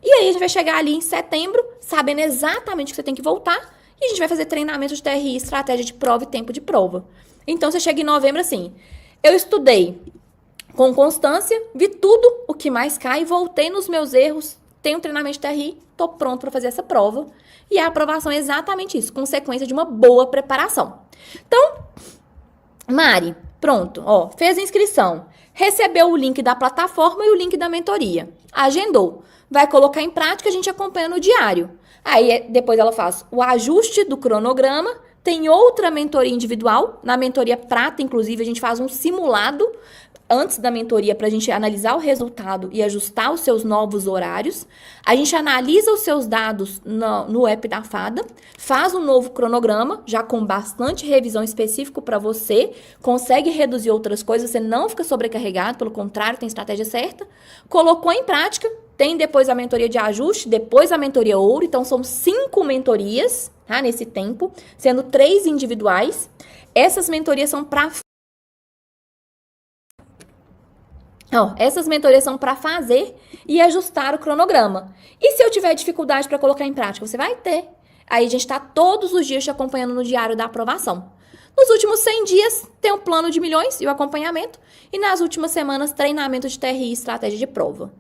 E aí, a gente vai chegar ali em setembro, sabendo exatamente o que você tem que voltar. E a gente vai fazer treinamento de TRI, estratégia de prova e tempo de prova. Então, você chega em novembro assim: eu estudei com constância, vi tudo o que mais cai, voltei nos meus erros, tenho treinamento de TRI, tô pronto para fazer essa prova. E a aprovação é exatamente isso, consequência de uma boa preparação. Então, Mari, pronto, ó, fez a inscrição, recebeu o link da plataforma e o link da mentoria, agendou, vai colocar em prática, a gente acompanha no diário. Aí, depois ela faz o ajuste do cronograma, tem outra mentoria individual, na mentoria prata, inclusive, a gente faz um simulado antes da mentoria para a gente analisar o resultado e ajustar os seus novos horários. A gente analisa os seus dados no app da Fada, faz um novo cronograma, já com bastante revisão específico para você, consegue reduzir outras coisas, você não fica sobrecarregado, pelo contrário, tem estratégia certa, colocou em prática, tem depois a mentoria de ajuste, depois a mentoria ouro, então são 5 mentorias, tá, nesse tempo, sendo 3 individuais. Essas mentorias são para fazer e ajustar o cronograma. E se eu tiver dificuldade para colocar em prática, você vai ter. Aí a gente está todos os dias te acompanhando no diário da aprovação. Nos últimos 100 dias, tem um plano de milhões e o acompanhamento. E nas últimas semanas, treinamento de TRI e estratégia de prova.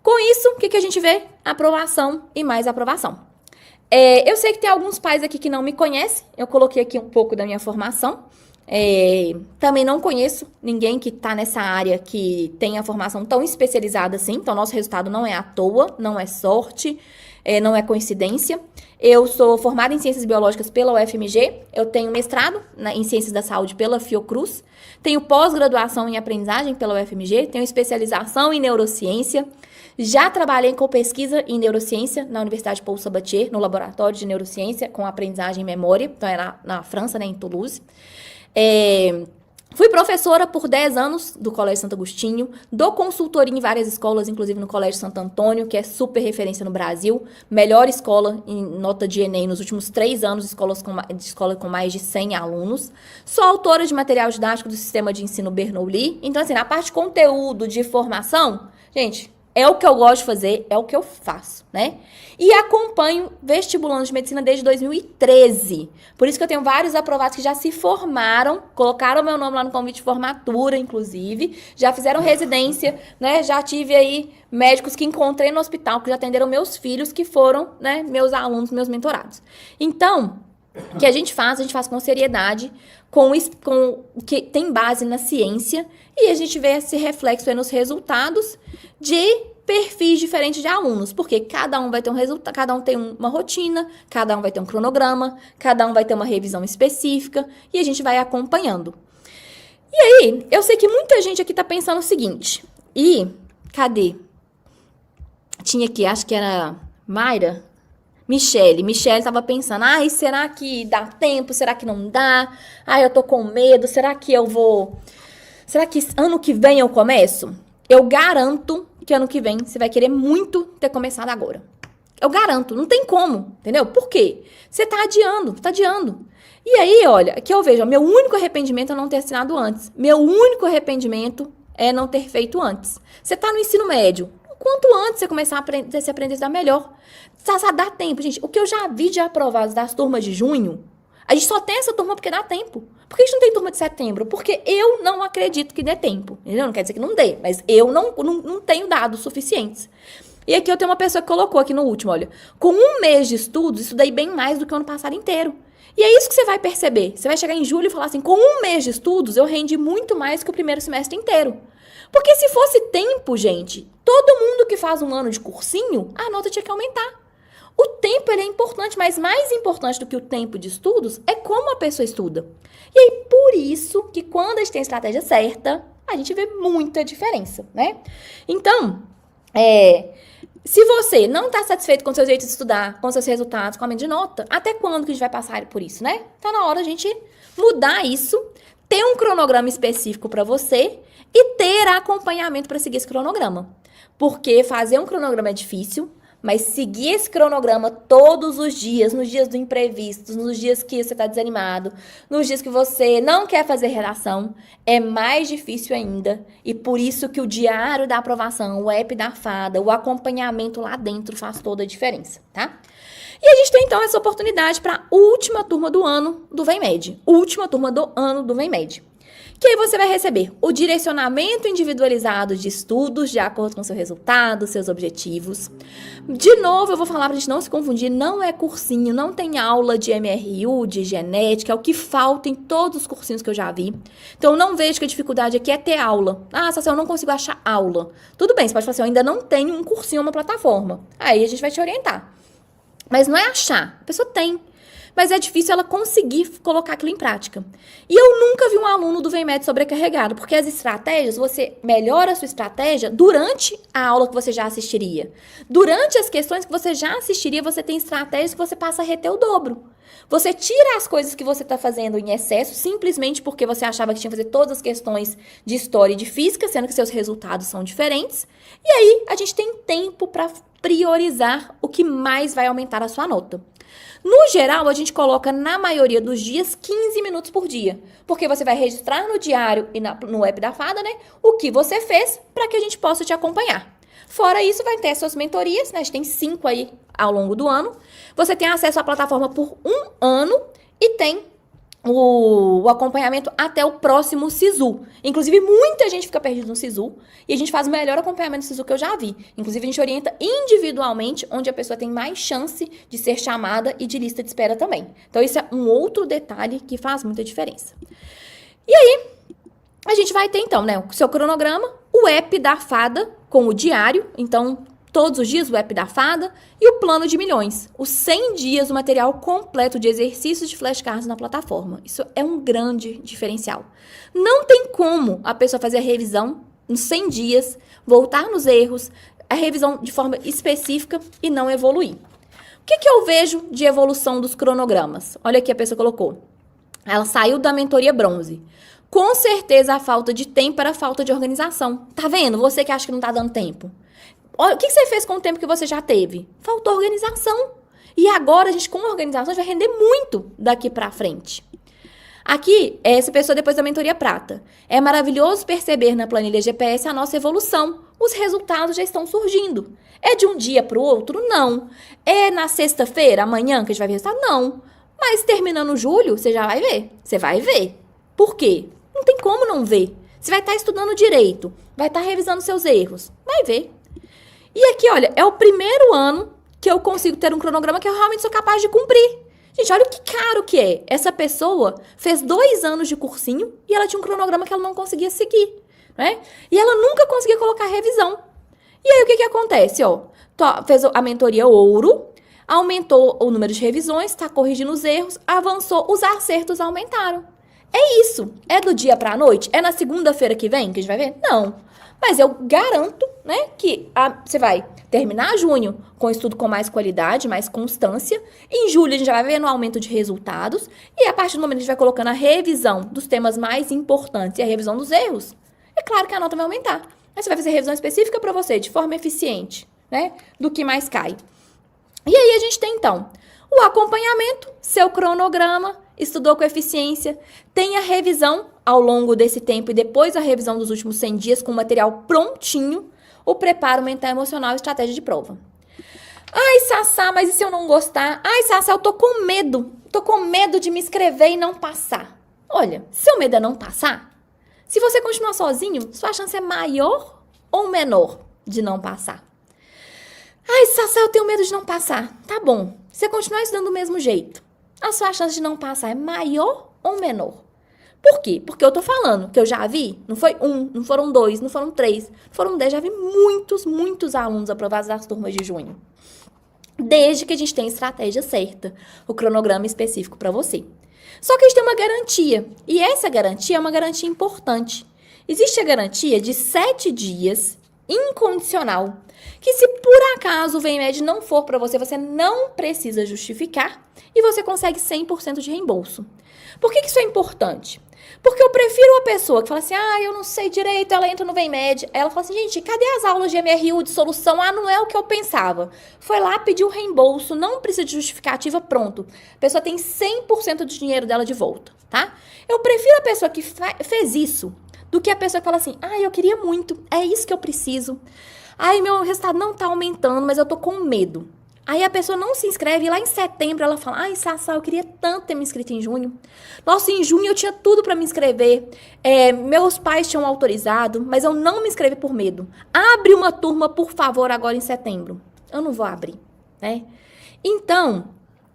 Com isso, o que a gente vê? Aprovação e mais aprovação. Eu sei que tem alguns pais aqui que não me conhecem. Eu coloquei aqui um pouco da minha formação. Também não conheço ninguém que está nessa área que tem a formação tão especializada assim. Então, nosso resultado não é à toa, não é sorte, não é coincidência. Eu sou formada em Ciências Biológicas pela UFMG, eu tenho mestrado em Ciências da Saúde pela Fiocruz, tenho pós-graduação em Aprendizagem pela UFMG, tenho especialização em Neurociência, já trabalhei com pesquisa em Neurociência na Universidade Paul Sabatier, no Laboratório de Neurociência com Aprendizagem e Memória, então é na França, né, em Toulouse. Fui professora por 10 anos do Colégio Santo Agostinho, dou consultoria em várias escolas, inclusive no Colégio Santo Antônio, que é super referência no Brasil, melhor escola em nota de Enem nos últimos 3 anos, escola com mais de 100 alunos. Sou autora de material didático do Sistema de Ensino Bernoulli. Então, assim, na parte de conteúdo, de formação, gente, é o que eu gosto de fazer, é o que eu faço, né? E acompanho vestibulandos de medicina desde 2013. Por isso que eu tenho vários aprovados que já se formaram, colocaram meu nome lá no convite de formatura, inclusive, já fizeram residência, né? Já tive aí médicos que encontrei no hospital, que já atenderam meus filhos, que foram, né, meus alunos, meus mentorados. Então, o que a gente faz com seriedade, com o que tem base na ciência, e a gente vê esse reflexo aí nos resultados de perfis diferentes de alunos, porque cada um vai ter um resultado, cada um tem uma rotina, cada um vai ter um cronograma, cada um vai ter uma revisão específica, e a gente vai acompanhando. E aí, eu sei que muita gente aqui tá pensando o seguinte, cadê? Tinha aqui, acho que era Mayra? Michele estava pensando, será que dá tempo? Será que não dá? Eu tô com medo, será que ano que vem eu começo? Eu garanto que ano que vem você vai querer muito ter começado agora. Eu garanto, não tem como, entendeu? Por quê? Você tá adiando. E aí, olha, aqui eu vejo, meu único arrependimento é não ter assinado antes. Meu único arrependimento é não ter feito antes. Você tá no ensino médio. Quanto antes você começar a se aprender a estudar melhor. Dá tempo, gente. O que eu já vi de aprovados das turmas de junho, a gente só tem essa turma porque dá tempo. Por que a gente não tem turma de setembro? Porque eu não acredito que dê tempo. Entendeu? Não quer dizer que não dê, mas eu não tenho dados suficientes. E aqui eu tenho uma pessoa que colocou aqui no último, olha. Com 1 mês de estudos, estudei bem mais do que o ano passado inteiro. E é isso que você vai perceber. Você vai chegar em julho e falar assim, com 1 mês de estudos, eu rendi muito mais que o primeiro semestre inteiro. Porque se fosse tempo, gente, todo mundo que faz um ano de cursinho, a nota tinha que aumentar. O tempo, ele é importante, mas mais importante do que o tempo de estudos é como a pessoa estuda. E aí, por isso que quando a gente tem a estratégia certa, a gente vê muita diferença, né? Então, se você não está satisfeito com o seu jeito de estudar, com seus resultados, com a aumento de nota, até quando que a gente vai passar por isso, né? Tá na hora a gente mudar isso, ter um cronograma específico para você e ter acompanhamento para seguir esse cronograma. Porque fazer um cronograma é difícil, mas seguir esse cronograma todos os dias, nos dias do imprevisto, nos dias que você está desanimado, nos dias que você não quer fazer redação, é mais difícil ainda. E por isso que o diário da aprovação, o app da Fada, o acompanhamento lá dentro faz toda a diferença, tá? E a gente tem, então, essa oportunidade para a última turma do ano do VemMed. Última turma do ano do VemMed. Que aí você vai receber o direcionamento individualizado de estudos de acordo com seu resultado, seus objetivos. De novo, eu vou falar pra gente não se confundir, não é cursinho, não tem aula de MRU, de genética, é o que falta em todos os cursinhos que eu já vi. Então, eu não vejo que a dificuldade aqui é ter aula. Só eu não consigo achar aula. Tudo bem, você pode falar assim, eu ainda não tenho um cursinho, uma plataforma. Aí a gente vai te orientar. Mas não é achar, a pessoa tem. mas é difícil ela conseguir colocar aquilo em prática. E eu nunca vi um aluno do VMed sobrecarregado, porque as estratégias, você melhora a sua estratégia durante a aula que você já assistiria. Durante as questões que você já assistiria, você tem estratégias que você passa a reter o dobro. Você tira as coisas que você está fazendo em excesso, simplesmente porque você achava que tinha que fazer todas as questões de história e de física, sendo que seus resultados são diferentes. E aí, a gente tem tempo para priorizar o que mais vai aumentar a sua nota. No geral, a gente coloca, na maioria dos dias, 15 minutos por dia. Porque você vai registrar no diário e no app da Fada, né, o que você fez para que a gente possa te acompanhar. Fora isso, vai ter as suas mentorias, né? A gente tem 5 aí ao longo do ano. Você tem acesso à plataforma por 1 ano e tem o acompanhamento até o próximo SISU. Inclusive, muita gente fica perdida no SISU e a gente faz o melhor acompanhamento do SISU que eu já vi. Inclusive, a gente orienta individualmente, onde a pessoa tem mais chance de ser chamada e de lista de espera também. Então, isso é um outro detalhe que faz muita diferença. E aí, a gente vai ter, então, né, o seu cronograma, o app da Fada com o diário, então, todos os dias o app da Fada e o plano de milhões, os 100 dias do material completo de exercícios de flashcards na plataforma. Isso é um grande diferencial. Não tem como a pessoa fazer a revisão nos 100 dias, voltar nos erros, a revisão de forma específica e não evoluir. O que eu vejo de evolução dos cronogramas? Olha aqui, a pessoa colocou. Ela saiu da mentoria bronze. Com certeza a falta de tempo era a falta de organização. Tá vendo? Você que acha que não tá dando tempo. Olha, o que você fez com o tempo que você já teve? Faltou organização. E agora, a gente, com organização, vai render muito daqui pra frente. Aqui, essa pessoa depois da mentoria prata. É maravilhoso perceber na planilha GPS a nossa evolução. Os resultados já estão surgindo. É de um dia pro outro? Não. É na sexta-feira, amanhã, que a gente vai ver o resultado? Não. Mas terminando julho, você já vai ver. Você vai ver. Por quê? Não tem como não ver. Você vai estar estudando direito, vai estar revisando seus erros. Vai ver. E aqui, olha, é o primeiro ano que eu consigo ter um cronograma que eu realmente sou capaz de cumprir. Gente, olha que caro que é. Essa pessoa fez 2 anos de cursinho e ela tinha um cronograma que ela não conseguia seguir, né? E ela nunca conseguia colocar revisão. E aí, o que acontece, ó? Fez a mentoria ouro, aumentou o número de revisões, está corrigindo os erros, avançou, os acertos aumentaram. É isso. É do dia pra noite? É na segunda-feira que vem que a gente vai ver? Não. Mas eu garanto, né, que você vai terminar junho com estudo com mais qualidade, mais constância. Em julho a gente já vai ver no aumento de resultados. E a partir do momento que a gente vai colocando a revisão dos temas mais importantes e a revisão dos erros, é claro que a nota vai aumentar. Aí você vai fazer revisão específica para você, de forma eficiente, né, do que mais cai. E aí a gente tem, então, o acompanhamento, seu cronograma, estudou com eficiência, tem a revisão ao longo desse tempo e depois a revisão dos últimos 100 dias com o material prontinho, o preparo mental, emocional e estratégia de prova. Ai, Sassá, mas e se eu não gostar? Ai, Sassá, eu tô com medo de me inscrever e não passar. Olha, seu medo é não passar? Se você continuar sozinho, sua chance é maior ou menor de não passar? Ai, Sassá, eu tenho medo de não passar. Tá bom, se você continuar estudando do mesmo jeito, a sua chance de não passar é maior ou menor? Por quê? Porque eu tô falando que eu já vi, não foi 1, não foram 2, não foram 3, foram 10, já vi muitos alunos aprovados das turmas de junho. Desde que a gente tenha a estratégia certa, o cronograma específico para você. Só que a gente tem uma garantia, e essa garantia é uma garantia importante. Existe a garantia de 7 dias incondicional, que se por acaso o VMed não for para você, você não precisa justificar e você consegue 100% de reembolso. Por que isso é importante? Porque eu prefiro a pessoa que fala assim, eu não sei direito, ela entra no VMed, ela fala assim, gente, cadê as aulas de MRU, de solução? Não é o que eu pensava. Foi lá, pediu reembolso, não precisa de justificativa, pronto. A pessoa tem 100% do dinheiro dela de volta, tá? Eu prefiro a pessoa que fez isso do que a pessoa que fala assim, eu queria muito, é isso que eu preciso. Meu resultado não tá aumentando, mas eu tô com medo. Aí a pessoa não se inscreve e lá em setembro ela fala, Sassá, eu queria tanto ter me inscrito em junho. Nossa, em junho eu tinha tudo pra me inscrever. Meus pais tinham autorizado, mas eu não me inscrevi por medo. Abre uma turma, por favor, agora em setembro. Eu não vou abrir, né? Então,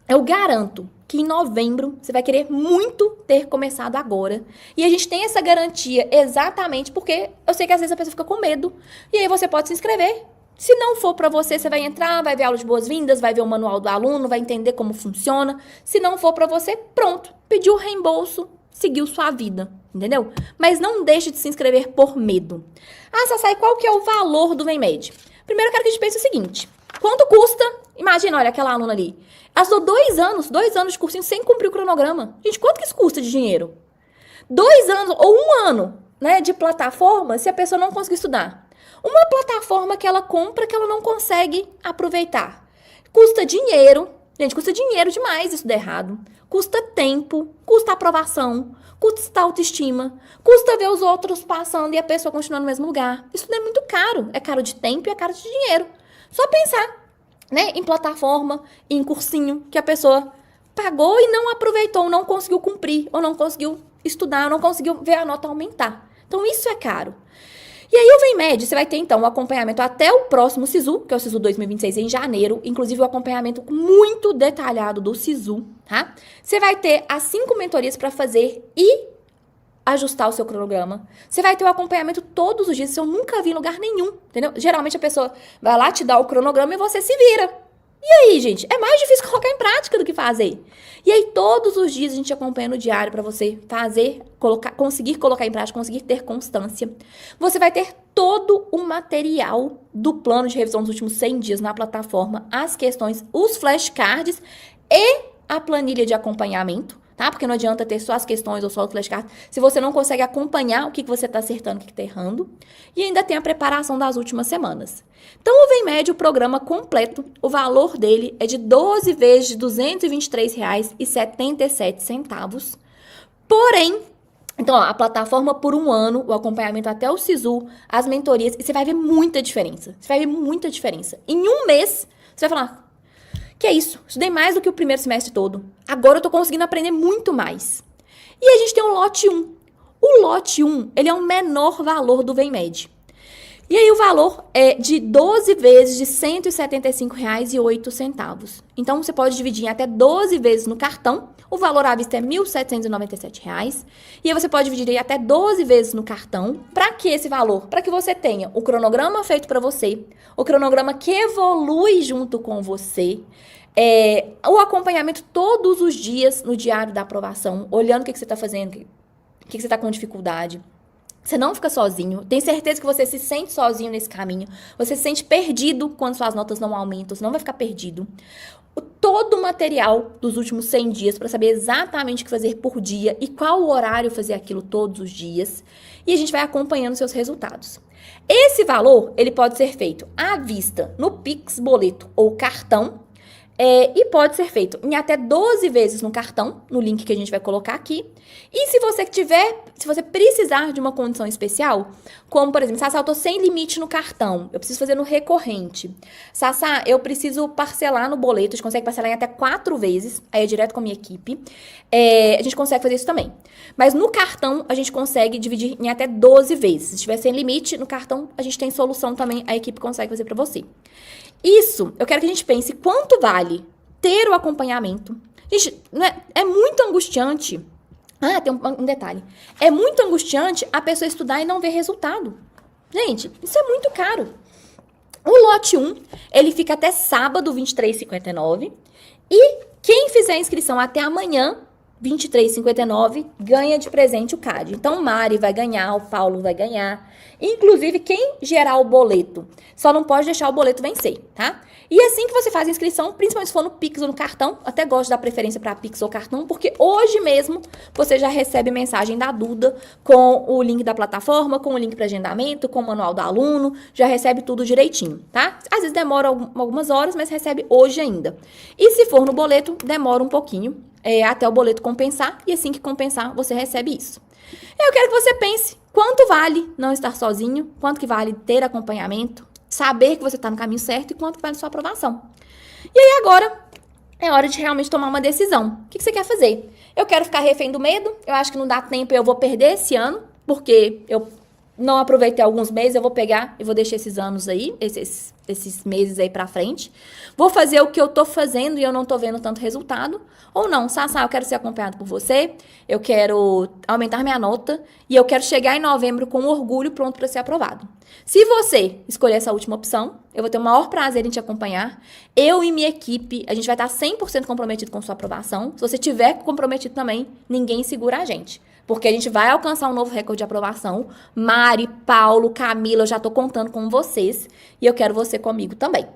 eu garanto que em novembro você vai querer muito ter começado agora. E a gente tem essa garantia exatamente porque eu sei que às vezes a pessoa fica com medo. E aí você pode se inscrever Se não for para você, você vai entrar, vai ver aula de boas-vindas, vai ver o manual do aluno, vai entender como funciona. Se não for para você, pronto, pediu o reembolso, seguiu sua vida, entendeu? Mas não deixe de se inscrever por medo. Ah, Sassai, qual que é o valor do VemEd? Primeiro eu quero que a gente pense o seguinte, quanto custa? Imagina, olha, aquela aluna ali. Ela estudou 2 anos de cursinho sem cumprir o cronograma. Gente, quanto que isso custa de dinheiro? 2 anos ou 1 ano, né, de plataforma se a pessoa não conseguir estudar. Uma plataforma que ela compra que ela não consegue aproveitar. Custa dinheiro. Gente, custa dinheiro demais isso der errado. Custa tempo, custa aprovação, custa autoestima, custa ver os outros passando e a pessoa continuar no mesmo lugar. Isso não é muito caro. É caro de tempo e é caro de dinheiro. Só pensar, né, em plataforma, em cursinho, que a pessoa pagou e não aproveitou, não conseguiu cumprir, ou não conseguiu estudar, ou não conseguiu ver a nota aumentar. Então, isso é caro. E aí, o VemEd, você vai ter, então, o acompanhamento até o próximo SISU, que é o SISU 2026, em janeiro. Inclusive, o acompanhamento muito detalhado do SISU, tá? Você vai ter as 5 mentorias para fazer e ajustar o seu cronograma. Você vai ter o acompanhamento todos os dias, isso eu nunca vi em lugar nenhum, entendeu? Geralmente, a pessoa vai lá, te dá o cronograma e você se vira. E aí, gente? É mais difícil colocar em prática do que fazer. E aí, todos os dias, a gente acompanha no diário para você fazer, conseguir colocar em prática, conseguir ter constância. Você vai ter todo o material do plano de revisão dos últimos 100 dias na plataforma, as questões, os flashcards e a planilha de acompanhamento, tá? Porque não adianta ter só as questões ou só o flashcard se você não consegue acompanhar o que você está acertando, o que está errando. E ainda tem a preparação das últimas semanas. Então, o VemEd, o programa completo, o valor dele é de 12 vezes de R$ 223,77. Porém, então, ó, a plataforma por 1 ano, o acompanhamento até o SISU, as mentorias, e você vai ver muita diferença. Você vai ver muita diferença. Em 1 mês, você vai falar, que é isso? Estudei mais do que o primeiro semestre todo. Agora eu tô conseguindo aprender muito mais. E a gente tem o lote 1. O lote 1, ele é o menor valor do VemEd. E aí o valor é de 12 vezes de R$ 175,08. Então, você pode dividir em até 12 vezes no cartão. O valor à vista é R$ 1.797. E aí você pode dividir em até 12 vezes no cartão. Para que esse valor? Para que você tenha o cronograma feito para você, o cronograma que evolui junto com você, o acompanhamento todos os dias no diário da aprovação, olhando o que você está fazendo, o que você está com dificuldade. Você não fica sozinho. Tenho certeza que você se sente sozinho nesse caminho. Você se sente perdido quando suas notas não aumentam. Você não vai ficar perdido. Todo o material dos últimos 100 dias para saber exatamente o que fazer por dia e qual o horário fazer aquilo todos os dias. E a gente vai acompanhando seus resultados. Esse valor, ele pode ser feito à vista no Pix, boleto ou cartão. E pode ser feito em até 12 vezes no cartão, no link que a gente vai colocar aqui. E se você precisar de uma condição especial, como por exemplo, Sassá, eu tô sem limite no cartão, eu preciso fazer no recorrente. Sassá, eu preciso parcelar no boleto, a gente consegue parcelar em até 4 vezes, aí é direto com a minha equipe. A gente consegue fazer isso também. Mas no cartão, a gente consegue dividir em até 12 vezes. Se estiver sem limite no cartão, a gente tem solução também, a equipe consegue fazer para você. Isso, eu quero que a gente pense quanto vale ter o acompanhamento. Gente, é muito angustiante. Tem um detalhe. É muito angustiante a pessoa estudar e não ver resultado. Gente, isso é muito caro. O lote 1, ele fica até sábado, 23h59. E quem fizer a inscrição até amanhã, 23h59, ganha de presente o CAD. Então, o Mari vai ganhar, o Paulo vai ganhar. Inclusive, quem gerar o boleto, só não pode deixar o boleto vencer, tá? E assim que você faz a inscrição, principalmente se for no Pix ou no cartão, até gosto de dar preferência para Pix ou cartão, porque hoje mesmo você já recebe mensagem da Duda com o link da plataforma, com o link para agendamento, com o manual do aluno, já recebe tudo direitinho, tá? Às vezes demora algumas horas, mas recebe hoje ainda. E se for no boleto, demora um pouquinho, até o boleto compensar, e assim que compensar, você recebe isso. Eu quero que você pense quanto vale não estar sozinho, quanto que vale ter acompanhamento, saber que você está no caminho certo e quanto que vale sua aprovação. E aí agora é hora de realmente tomar uma decisão. O que você quer fazer? Eu quero ficar refém do medo, eu acho que não dá tempo e eu vou perder esse ano, porque eu não aproveitei alguns meses, eu vou pegar e vou deixar esses anos aí, esses meses aí pra frente. Vou fazer o que eu tô fazendo e eu não tô vendo tanto resultado. Ou não, Sassá, eu quero ser acompanhado por você, eu quero aumentar minha nota e eu quero chegar em novembro com orgulho pronto para ser aprovado. Se você escolher essa última opção, eu vou ter o maior prazer em te acompanhar. Eu e minha equipe, a gente vai estar 100% comprometido com sua aprovação. Se você estiver comprometido também, ninguém segura a gente. Porque a gente vai alcançar um novo recorde de aprovação. Mari, Paulo, Camila, eu já estou contando com vocês. E eu quero você comigo também.